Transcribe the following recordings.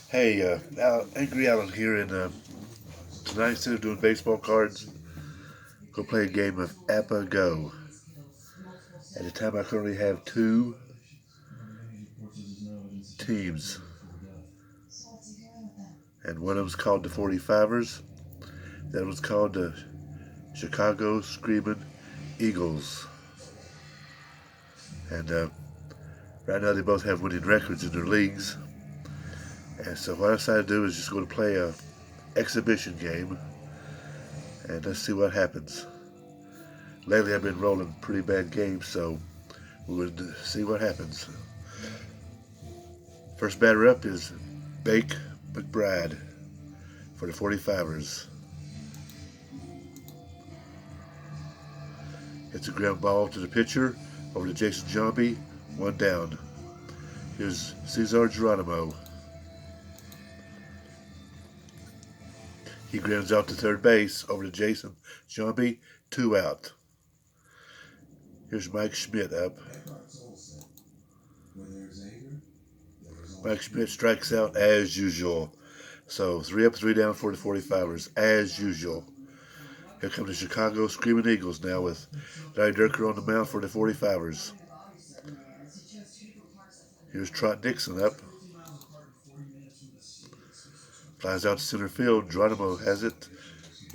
Hey, Angry Allen here, and tonight instead of doing baseball cards, go play a game of APBA Go. At the time, I currently have two teams, and one of them's called the 45'ers. The other one's called the Chicago Screaming Eagles. And right now, they both have winning records in their leagues. And so what I decided to do is just go to play a exhibition game, and let's see what happens. Lately, I've been rolling pretty bad games, so we'll see what happens. First batter up is Bake McBride for the 45'ers. It's a ground ball to the pitcher over to Jason Johnby, one down. Here's Cesar Geronimo. He grounds out to third base over to Jason Johnby, two out. Here's Mike Schmidt up. Mike Schmidt strikes out as usual. So 3 up, 3 down for the 45'ers, as usual. Here come the Chicago Screaming Eagles now with Larry Durker on the mound for the 45'ers. Here's Trot Dixon up. Flies out to center field. Geronimo has it.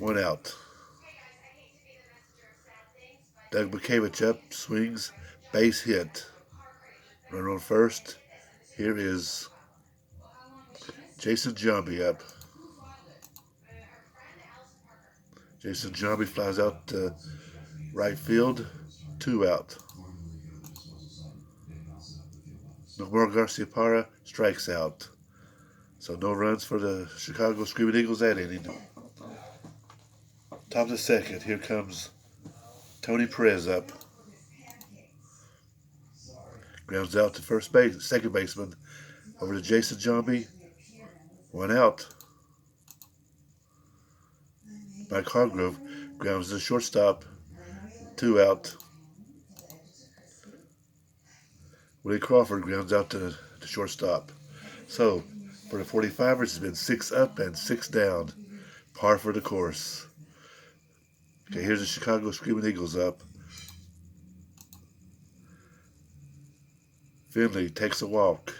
One out. Doug McCavich up. Swings. Base hit. Runner on first. Here is Jason Johnby up. Jason Johnby flies out to right field. Two out. Nomar Garcia-Parra strikes out. So no runs for the Chicago Screaming Eagles that inning. Top of the second, here comes Tony Perez up. Grounds out to first base, second baseman, over to Jason Johnby. One out. Mike Hargrove grounds to shortstop. Two out. Willie Crawford grounds out to the shortstop. So, for the 45'ers, it's been 6 up and 6 down. Par for the course. Okay, here's the Chicago Screaming Eagles up. Finley takes a walk.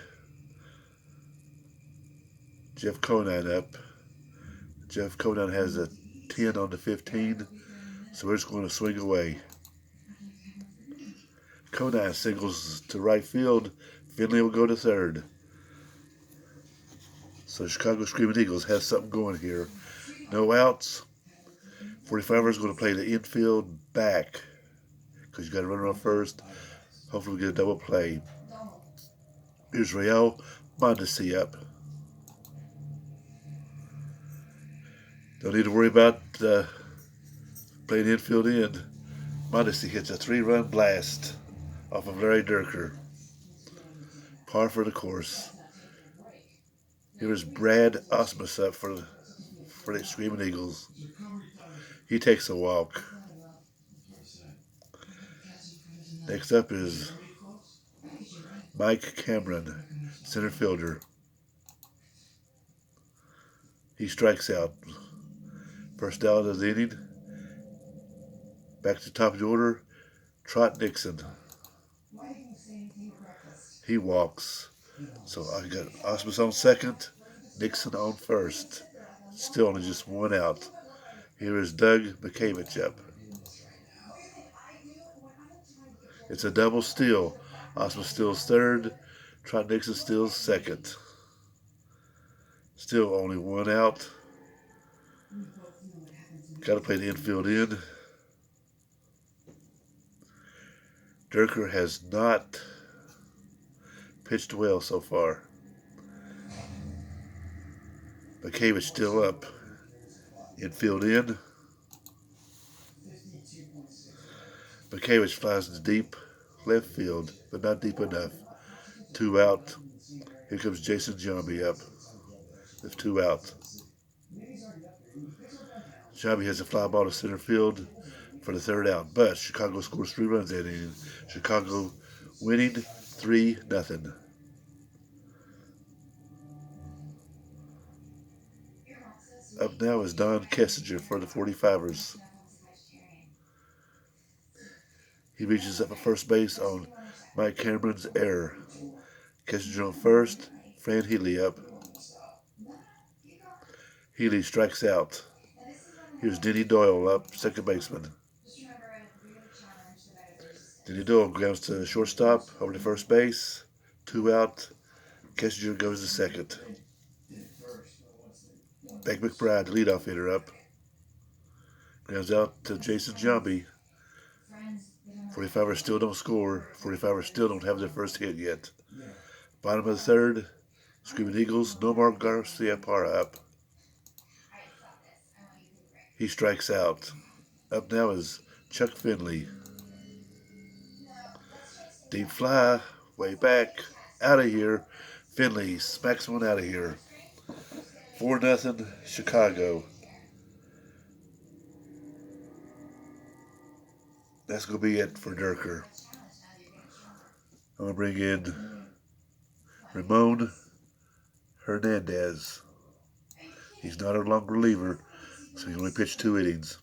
Jeff Conine up. Jeff Conine has a 10 on the 15, so we're just going to swing away. Conine singles to right field. Finley will go to third. So Chicago Screaming Eagles has something going here. No outs. 45'ers going to play the infield back because you got to run around first. Hopefully we get a double play. Here's Rael Mondesi up. Don't need to worry about playing infield end. Mondesi hits a 3-run blast off of Larry Durker. Par for the course. Here is Brad Osmus up for the Screaming Eagles. He takes a walk. Next up is Mike Cameron, center fielder. He strikes out. First out of the inning. Back to the top of the order, Trot Dixon. He walks. So I got Osmus on second, Nixon on first. Still only just one out. Here is Doug McCavich up. It's a double steal. Osmus steals third. Trot Dixon steals second. Still only one out. Got to play the infield in. Durker has not pitched well so far. McCavich still up. Infield in. McCavich flies into deep left field, but not deep enough. Two out. Here comes Jason Johnby up with two out. Johnby has a fly ball to center field for the third out, but Chicago scores 3 runs that inning. Chicago winning 3-0. Up now is Don Kessinger for the 45'ers. He reaches up at first base on Mike Cameron's error. Kessinger on first, Fran Healy up. Healy strikes out. Here's Denny Doyle up, second baseman. Denny Doyle grounds to shortstop, over to first base. 2 out. Kessinger goes to second. Beck McBride, the leadoff hitter, up. Grounds out to Jason Jambi. 45ers still don't score. 45ers still don't have their first hit yet. Bottom of the third, Screaming Eagles, Nomar Garcia-Parra up. He strikes out. Up now is Chuck Finley. Deep fly, way back, out of here. Finley smacks one out of here. 4-0 Chicago. That's going to be it for Durker. I'm going to bring in Ramon Hernandez. He's not a long reliever, so he only pitched 2 innings.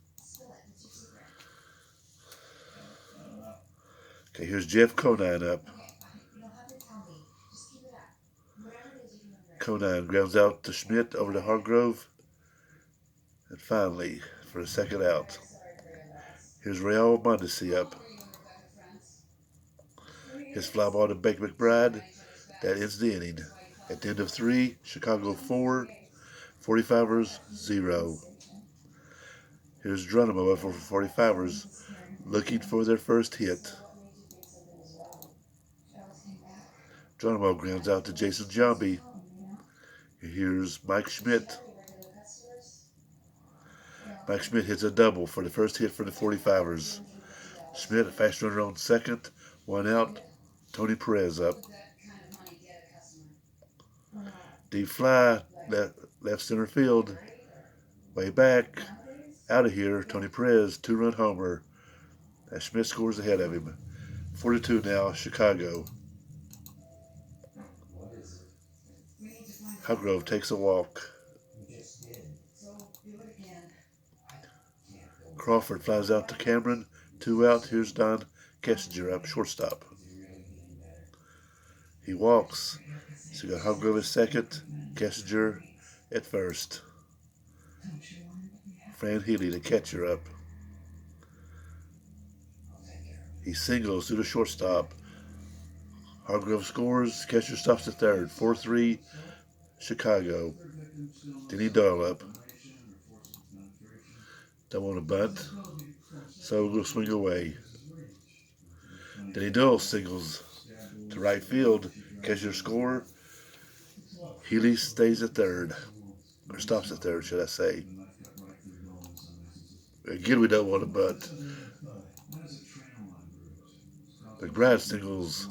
Okay, here's Jeff Conine up. Conine grounds out to Schmidt, over to Hargrove. And finally, for the second out, here's Raul Mondesi up. His fly ball to Beck McBride. That ends the inning. At the end of 3, Chicago 4, 45ers 0. Here's Geronimo for 45ers looking for their first hit. Geronimo grounds out to Jason Jambi. Here's Mike Schmidt. Mike Schmidt hits a double for the first hit for the 45ers. Schmidt, a fast runner on second. 1 out. Tony Perez up. Deep fly, left center field. Way back. Out of here. Tony Perez, 2-run homer. As Schmidt scores ahead of him. 4-2 now, Chicago. Hargrove takes a walk. Crawford flies out to Cameron. 2 out. Here's Don Kessinger up, shortstop. He walks. So you got Hargrove at second. Kessinger at first. Fran Healy, the catcher, up. He singles to the shortstop. Hargrove scores. Catcher stops at third. 4-3 Chicago. Denny Doyle up. Don't want to bunt, so we'll swing away. Denny Doyle singles to right field. Catcher score. Healy stays at third, or stops at third, should I say. Again, we don't want to bunt. McBride singles